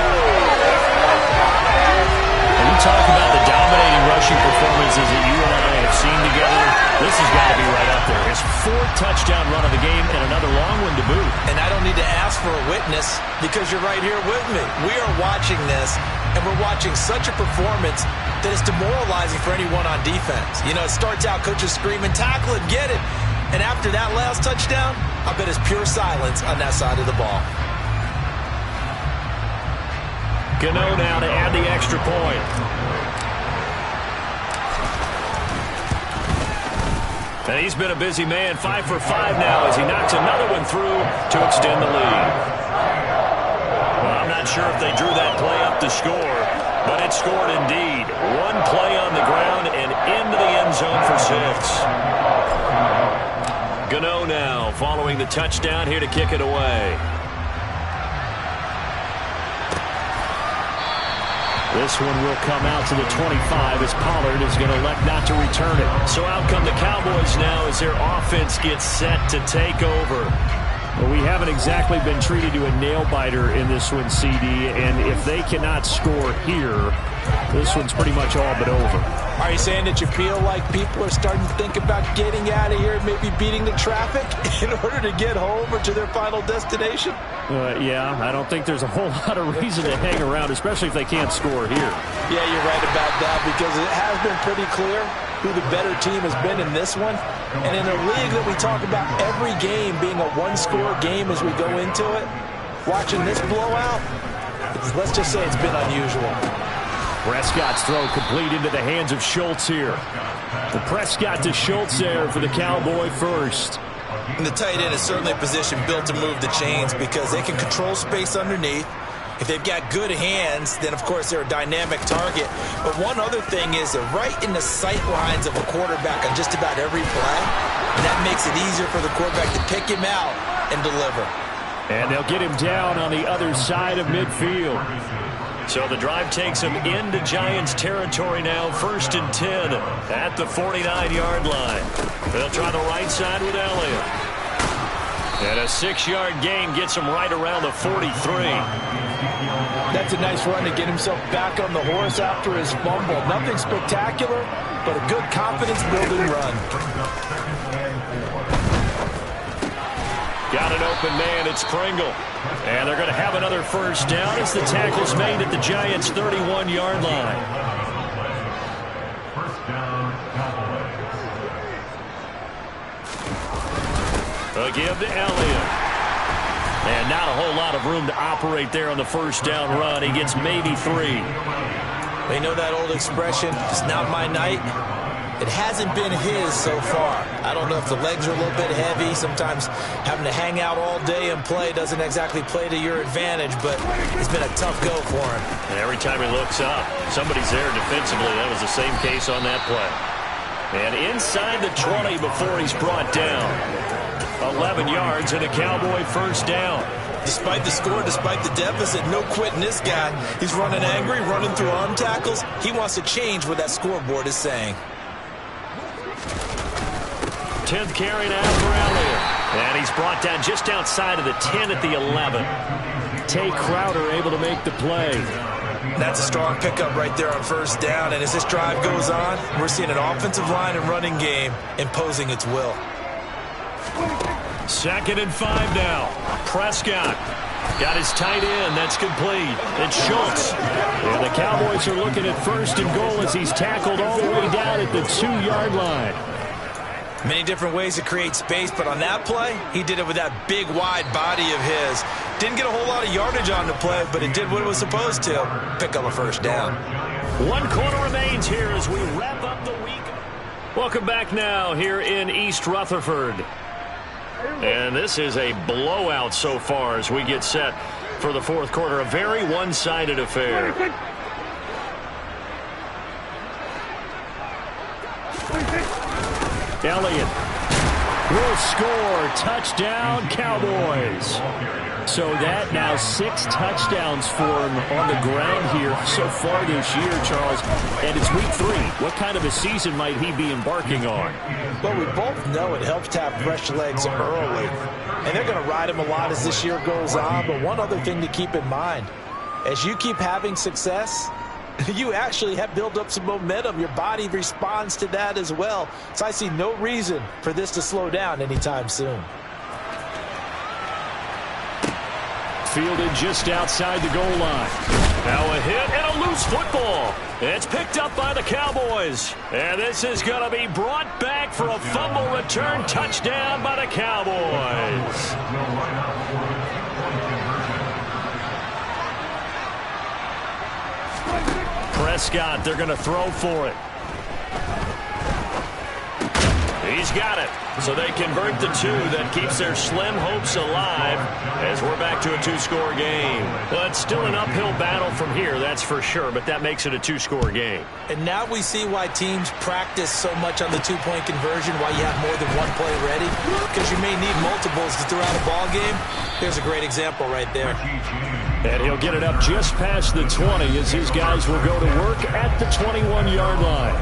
When you talk about the dominating rushing performances that you and I have seen together, this has got to be right up there. His 4th touchdown run of the game and another long one to boot. And I don't need to ask for a witness because you're right here with me. We are watching this, and we're watching such a performance that is demoralizing for anyone on defense. You know, it starts out coaches screaming, tackle it, get it. And after that last touchdown, I bet it's pure silence on that side of the ball. Gano now to add the extra point. And he's been a busy man, 5 for 5 now as he knocks another one through to extend the lead. Well, I'm not sure if they drew that play up to score, but it scored indeed. 1 play on the ground and into the end zone for 6. Gano now following the touchdown here to kick it away. This one will come out to the 25 as Pollard is going to elect not to return it. So out come the Cowboys now as their offense gets set to take over. Well, we haven't exactly been treated to a nail-biter in this one, CD, and if they cannot score here, this one's pretty much all but over. Are you saying that you feel like people are starting to think about getting out of here, maybe beating the traffic in order to get home or to their final destination? Yeah, I don't think there's a whole lot of reason to hang around, especially if they can't score here. Yeah, you're right about that because it has been pretty clear who the better team has been in this one. And in a league that we talk about every game being a one-score game as we go into it, watching this blowout, let's just say it's been unusual. Prescott's throw complete into the hands of Schultz here. The Prescott to Schultz there for the Cowboy first. And the tight end is certainly a position built to move the chains because they can control space underneath. If they've got good hands, then, of course, they're a dynamic target. But one other thing is they're right in the sight lines of a quarterback on just about every play. And that makes it easier for the quarterback to pick him out and deliver. And they'll get him down on the other side of midfield. So the drive takes him into Giants territory now, 1st and 10 at the 49-yard line. They'll try the right side with Elliott. And a 6-yard gain gets him right around the 43. That's a nice run to get himself back on the horse after his fumble. Nothing spectacular, but a good confidence-building run. Got an open man, it's Pringle. And they're going to have another first down as the tackle's made at the Giants' 31-yard line. A give to Elliott. And not a whole lot of room to operate there on the first down run. He gets maybe 3. They know that old expression, it's not my night. It hasn't been his so far. I don't know if the legs are a little bit heavy. Sometimes having to hang out all day and play doesn't exactly play to your advantage, but it's been a tough go for him. And every time he looks up, somebody's there defensively. That was the same case on that play. And inside the 20 before he's brought down. 11 yards and a Cowboy first down. Despite the score, despite the deficit, no quitting this guy. He's running angry, running through arm tackles. He wants to change what that scoreboard is saying. 10th carry now for Elliott. And he's brought down just outside of the 10 at the 11. Tay Crowder able to make the play. That's a strong pickup right there on first down. And as this drive goes on, we're seeing an offensive line and running game imposing its will. 2nd and 5 now. Prescott got his tight end. That's complete. It's Schultz. And the Cowboys are looking at 1st and goal as he's tackled all the way down at the 2-yard line. Many different ways to create space, but on that play, he did it with that big, wide body of his. Didn't get a whole lot of yardage on the play, but it did what it was supposed to. Pick up a first down. 1 quarter remains here as we wrap up the week. Welcome back now here in East Rutherford. And this is a blowout so far as we get set for the 4th quarter. A very one-sided affair. Elliott will score. Touchdown, Cowboys. So that now 6 touchdowns for him on the ground here so far this year, Charles. And it's week 3. What kind of a season might he be embarking on? Well, we both know it helps to have fresh legs early. And they're going to ride him a lot as this year goes on. But one other thing to keep in mind, as you keep having success, you actually have built up some momentum. Your body responds to that as well. So I see no reason for this to slow down anytime soon. Fielded just outside the goal line. Now a hit and a loose football. It's picked up by the Cowboys. And this is going to be brought back for a fumble return touchdown by the Cowboys. Prescott, they're going to throw for it. He's got it. So they convert the 2. That keeps their slim hopes alive as we're back to a 2-score game. Well, it's still an uphill battle from here, that's for sure, but that makes it a 2-score game. And now we see why teams practice so much on the 2-point conversion, why you have more than one play ready, because you may need multiples to throw out a ball game. There's a great example right there. And he'll get it up just past the 20 as his guys will go to work at the 21-yard line.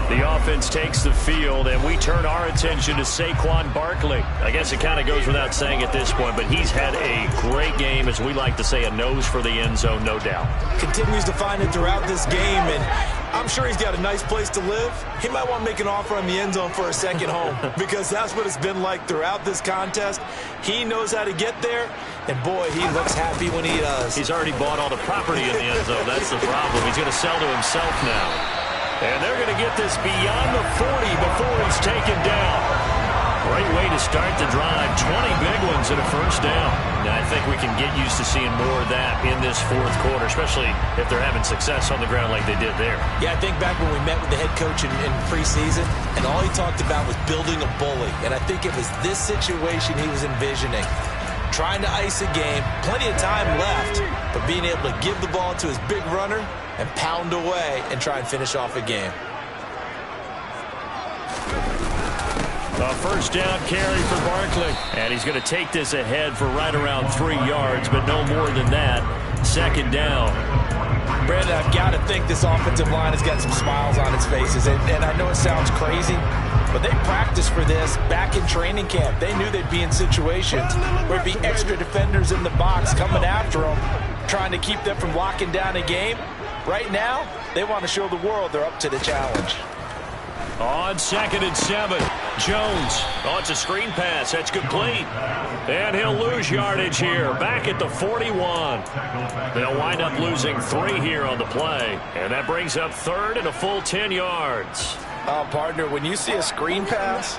The offense takes the field, and we turn our attention to Saquon Barkley. I guess it kind of goes without saying at this point, but he's had a great game, as we like to say, a nose for the end zone, no doubt. Continues to find it throughout this game, and I'm sure he's got a nice place to live. He might want to make an offer on the end zone for a second home because that's what it's been like throughout this contest. He knows how to get there, and boy, he looks happy when he does. He's already bought all the property in the end zone. That's the problem. He's going to sell to himself now. And they're going to get this beyond the 40 before he's taken down. Great way to start the drive. 20 big ones and a first down. Now, I think we can get used to seeing more of that in this fourth quarter, especially if they're having success on the ground like they did there. Yeah, I think back when we met with the head coach in preseason, and all he talked about was building a bully. And I think it was this situation he was envisioning. Trying to ice a game, plenty of time left, but being able to give the ball to his big runner and pound away and try and finish off a game. A first down carry for Barkley. And he's going to take this ahead for right around 3 yards, but no more than that. Second down. Brandon, I've got to think this offensive line has got some smiles on its faces. And I know it sounds crazy, but they practiced for this back in training camp. They knew they'd be in situations where it'd be extra defenders in the box coming after them, trying to keep them from locking down a game. Right now, they want to show the world they're up to the challenge. On 2nd and 7, Jones. Oh, it's a screen pass. That's complete. And he'll lose yardage here. Back at the 41. They'll wind up losing 3 here on the play. And that brings up 3rd and a full 10 yards. Partner, when you see a screen pass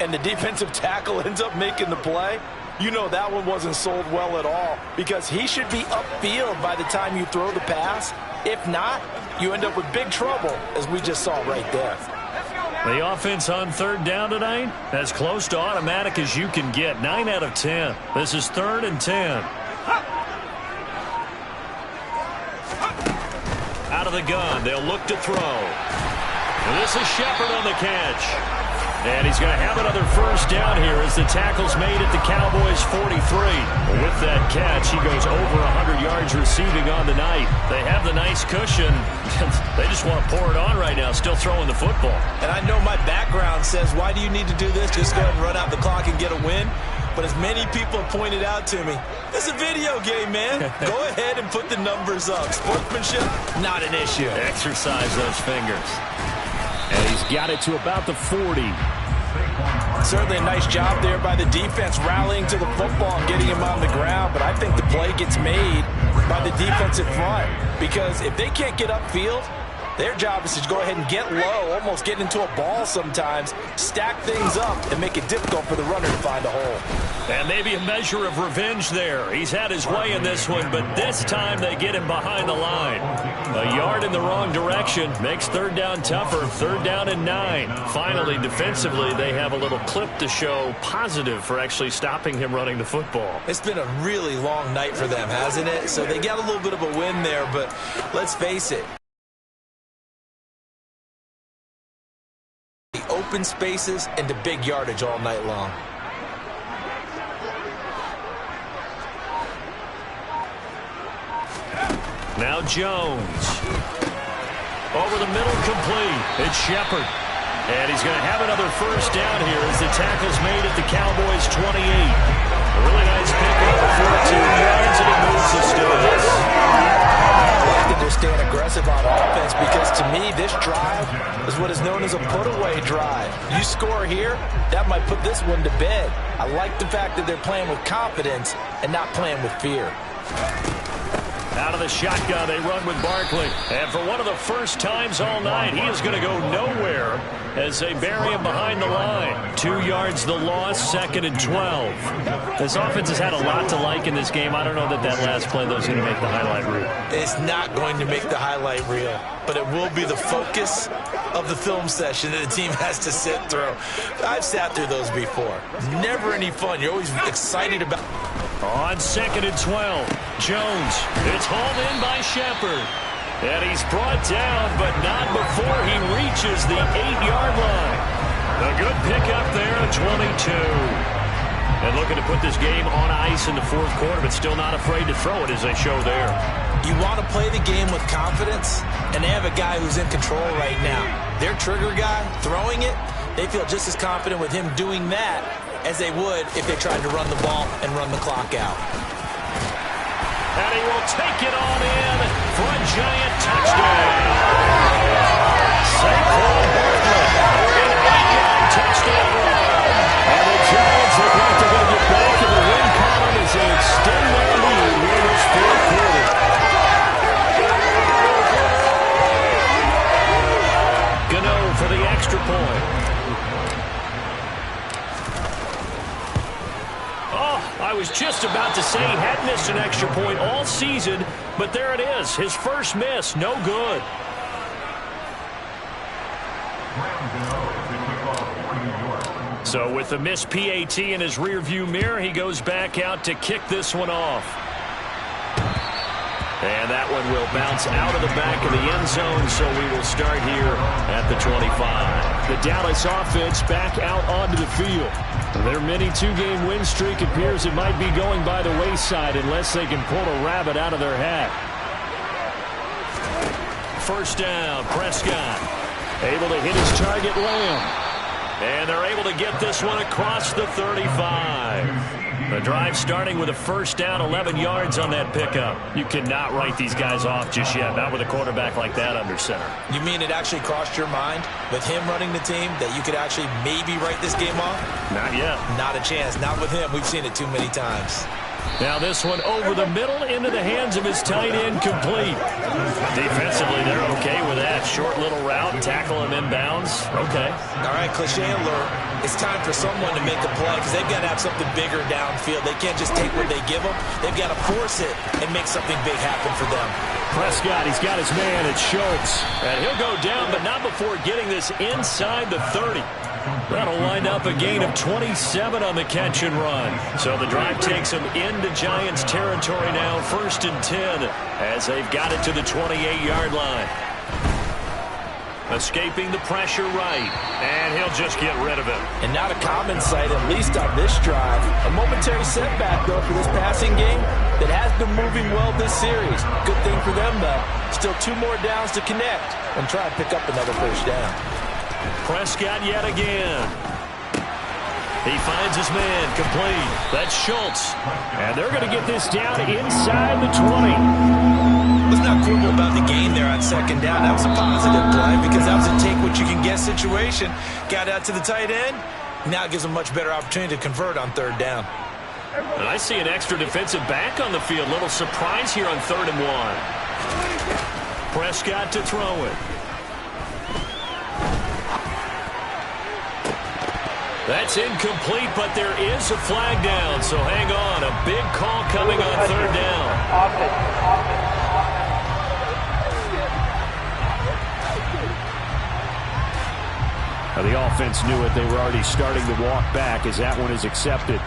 and the defensive tackle ends up making the play, you know that one wasn't sold well at all, because he should be upfield by the time you throw the pass. If not, you end up with big trouble, as we just saw right there. The offense on 3rd down tonight, as close to automatic as you can get. 9 out of 10. This is 3rd and 10. Out of the gun, they'll look to throw. This is Shepard on the catch. And he's going to have another first down here as the tackle's made at the Cowboys' 43. With that catch, he goes over 100 yards receiving on the night. They have the nice cushion. They just want to pour it on right now, still throwing the football. And I know my background says, why do you need to do this? Just go ahead and run out the clock and get a win. But as many people have pointed out to me, this is a video game, man. Go ahead and put the numbers up. Sportsmanship, not an issue. Exercise those fingers. And he's got it to about the 40. Certainly a nice job there by the defense, rallying to the football and getting him on the ground. But I think the play gets made by the defensive front, because if they can't get upfield, their job is to go ahead and get low, almost get into a ball sometimes, stack things up, and make it difficult for the runner to find a hole. And maybe a measure of revenge there. He's had his way in this one, but this time they get him behind the line. A yard in the wrong direction makes 3rd down tougher. 3rd down and 9. Finally, defensively, they have a little clip to show positive for actually stopping him running the football. It's been a really long night for them, hasn't it? So they got a little bit of a win there, but let's face it. The open spaces and the big yardage all night long. Now Jones. Over the middle, complete. It's Shepard. And he's going to have another first down here as the tackle's made at the Cowboys' 28. A really nice pickup of 14 yards, and he moves the sticks. I like that they're staying aggressive on offense, because to me, this drive is what is known as a put-away drive. You score here, that might put this one to bed. I like the fact that they're playing with confidence and not playing with fear. Out of the shotgun, they run with Barkley. And for one of the first times all night, he is going to go nowhere as they bury him behind the line. 2 yards the loss, 2nd and 12. This offense has had a lot to like in this game. I don't know that last play, though, is going to make the highlight reel. It's not going to make the highlight reel, but it will be the focus of the film session that the team has to sit through. I've sat through those before. Never any fun. You're always excited about. On 2nd and 12, Jones. It's hauled in by Shepard. And he's brought down, but not before he reaches the 8-yard line. A good pickup there at 22. And looking to put this game on ice in the fourth quarter, but still not afraid to throw it, as they show there. You want to play the game with confidence, and they have a guy who's in control right now. Their trigger guy, throwing it, they feel just as confident with him doing that as they would if they tried to run the ball and run the clock out. And he will take it on in for a giant touchdown. Saquon Barkley, an 8-yard touchdown run. And the Giants look like they're going to get back in the win column as they extend their lead in this fourth quarter. Gano for the extra point. I was just about to say he had missed an extra point all season, but there it is. His first miss, no good. So with the missed PAT in his rearview mirror, he goes back out to kick this one off. And that one will bounce out of the back of the end zone, so we will start here at the 25. The Dallas offense back out onto the field. Their mini two-game win streak appears it might be going by the wayside unless they can pull a rabbit out of their hat. First down, Prescott. Able to hit his target, Lamb. And they're able to get this one across the 35. The drive starting with a first down, 11 yards on that pickup. You cannot write these guys off just yet, not with a quarterback like that under center. You mean it actually crossed your mind with him running the team that you could actually maybe write this game off? Not yet. Not a chance. Not with him. We've seen it too many times. Now this one over the middle into the hands of his tight end, complete. Defensively, they're okay with that. Short little route, tackle him inbounds. Okay. All right, cliche alert. It's time for someone to make a play because they've got to have something bigger downfield. They can't just take what they give them. They've got to force it and make something big happen for them. Prescott, he's got his man. It's Schultz. And he'll go down, but not before getting this inside the 30. That'll wind up a gain of 27 on the catch and run. So the drive takes them into Giants territory now, 1st and 10, as they've got it to the 28-yard line. Escaping the pressure right, and he'll just get rid of it. And not a common sight, at least on this drive. A momentary setback, though, for this passing game that has been moving well this series. Good thing for them, though. Still 2 more downs to connect and try and pick up another first down. Prescott yet again. He finds his man, complete. That's Schultz. And they're going to get this down inside the 20. Let's not quibble about the gain there on 2nd down. That was a positive play because that was a take-what-you-can-get situation. Got out to the tight end. Now it gives them a much better opportunity to convert on 3rd down. And I see an extra defensive back on the field. Little surprise here on 3rd and 1. Prescott to throw it. That's incomplete, but there is a flag down, so hang on. A big call coming on 3rd down. Now the offense knew it. They were already starting to walk back as that one is accepted.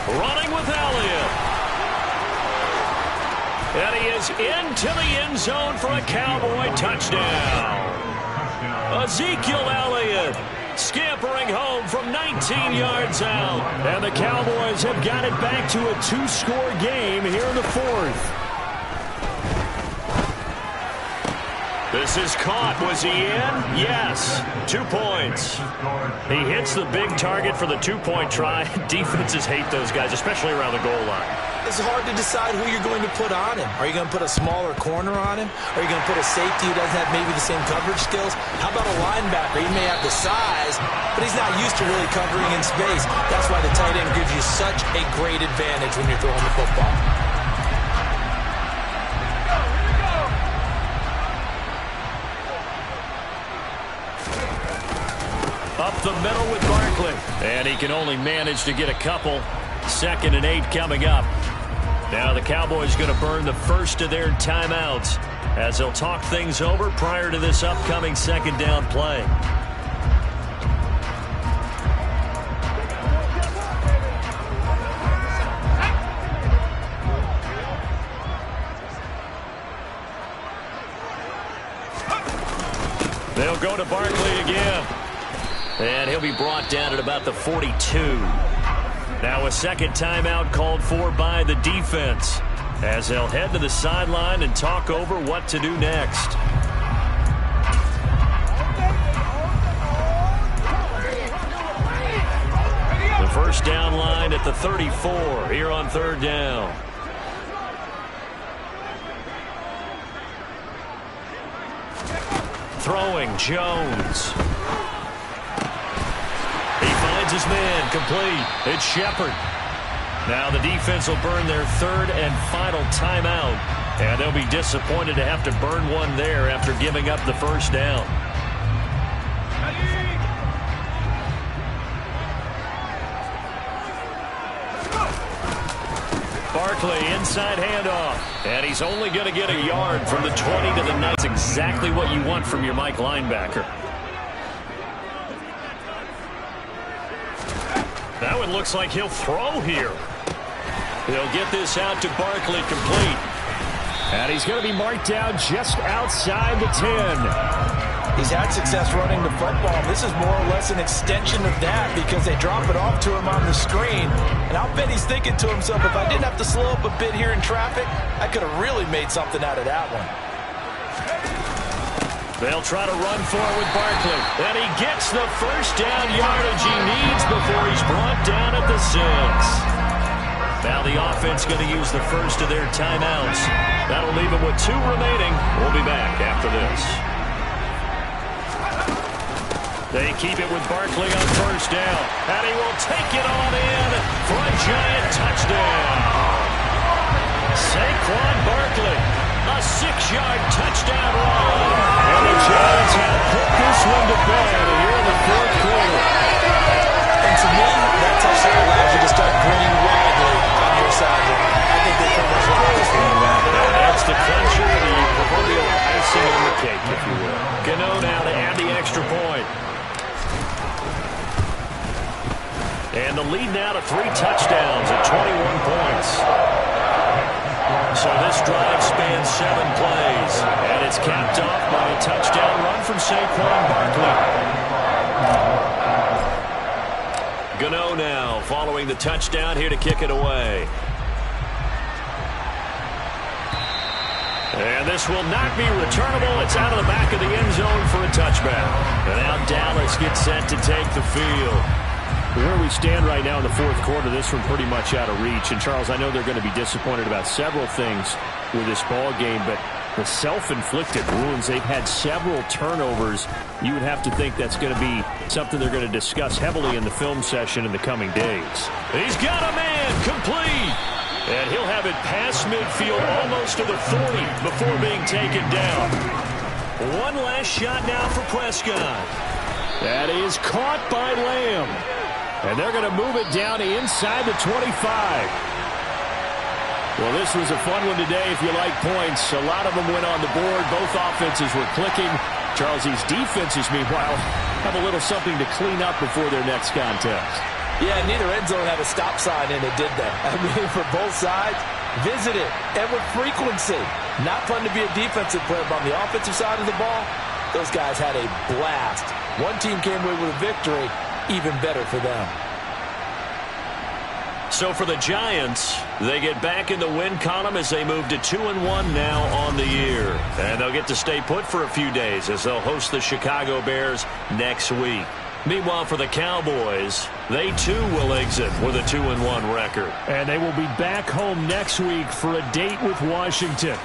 Running with Elliott. And he is into the end zone for a Cowboy touchdown. Ezekiel Elliott scampering home from 19 yards out. And the Cowboys have got it back to a 2-score game here in the 4th. This is caught. Was he in? Yes. 2 points. He hits the big target for the 2-point try. Defenses hate those guys, especially around the goal line. It's hard to decide who you're going to put on him. Are you going to put a smaller corner on him? Are you going to put a safety who doesn't have maybe the same coverage skills? How about a linebacker? He may have the size, but he's not used to really covering in space. That's why the tight end gives you such a great advantage when you're throwing the football. Up the middle with Barkley. And he can only manage to get a couple. 2nd and 8 coming up. Now the Cowboys going to burn the first of their timeouts as they'll talk things over prior to this upcoming 2nd down play. They'll go to Barkley again. And he'll be brought down at about the 42. Now a 2nd timeout called for by the defense as they'll head to the sideline and talk over what to do next. The first down line at the 34 here on 3rd down. Throwing Jones. He finds his man, complete. It's Shepard. Now the defense will burn their third and final timeout, and they'll be disappointed to have to burn one there after giving up the first down. Barkley, inside handoff, and he's only going to get a yard from the 20 to the 9. That's exactly what you want from your Mike linebacker. Now it looks like he'll throw here. He'll get this out to Barkley, complete. And he's going to be marked down just outside the 10. He's had success running the football. This is more or less an extension of that because they drop it off to him on the screen. And I'll bet he's thinking to himself, if I didn't have to slow up a bit here in traffic, I could have really made something out of that one. They'll try to run forward with Barkley. And he gets the first down yardage he needs before he's brought down at the 6. Now the offense going to use the first of their timeouts. That'll leave them with 2 remaining. We'll be back after this. They keep it with Barkley on first down. And he will take it on in for a giant touchdown. Saquon Barkley, a 6-yard touchdown run. And the Giants have put this one to bed here in the fourth quarter. And to me, that touchdown allows you to start grinning widely on your side. I think they pretty much lost this one. That's the clincher, the proverbial icing on the cake, if you will. Gano now to add the extra point. And the lead now to 3 touchdowns at 21 points. So this drive spans 7 plays. And it's capped off by a touchdown run from Saquon Barkley. Gano now following the touchdown here to kick it away. And this will not be returnable. It's out of the back of the end zone for a touchback. And now Dallas gets set to take the field. Where we stand right now in the fourth quarter, this one pretty much out of reach. And, Charles, I know they're going to be disappointed about several things with this ball game, but the self-inflicted wounds, they've had several turnovers. You would have to think that's going to be something they're going to discuss heavily in the film session in the coming days. He's got a man, complete. And he'll have it past midfield almost to the 40 before being taken down. One last shot now for Prescott. That is caught by Lamb. And they're going to move it down inside the 25. Well, this was a fun one today if you like points. A lot of them went on the board. Both offenses were clicking. Charles, these defenses, meanwhile, have a little something to clean up before their next contest. Yeah, neither end zone had a stop sign in it, did they? I mean, for both sides, visit it, and with frequency. Not fun to be a defensive player, but on the offensive side of the ball, those guys had a blast. One team came away with a victory. Even better for them. So for the Giants, they get back in the win column as they move to 2-1 now on the year. And they'll get to stay put for a few days as they'll host the Chicago Bears next week. Meanwhile, for the Cowboys, they too will exit with a 2-1 record. And they will be back home next week for a date with Washington.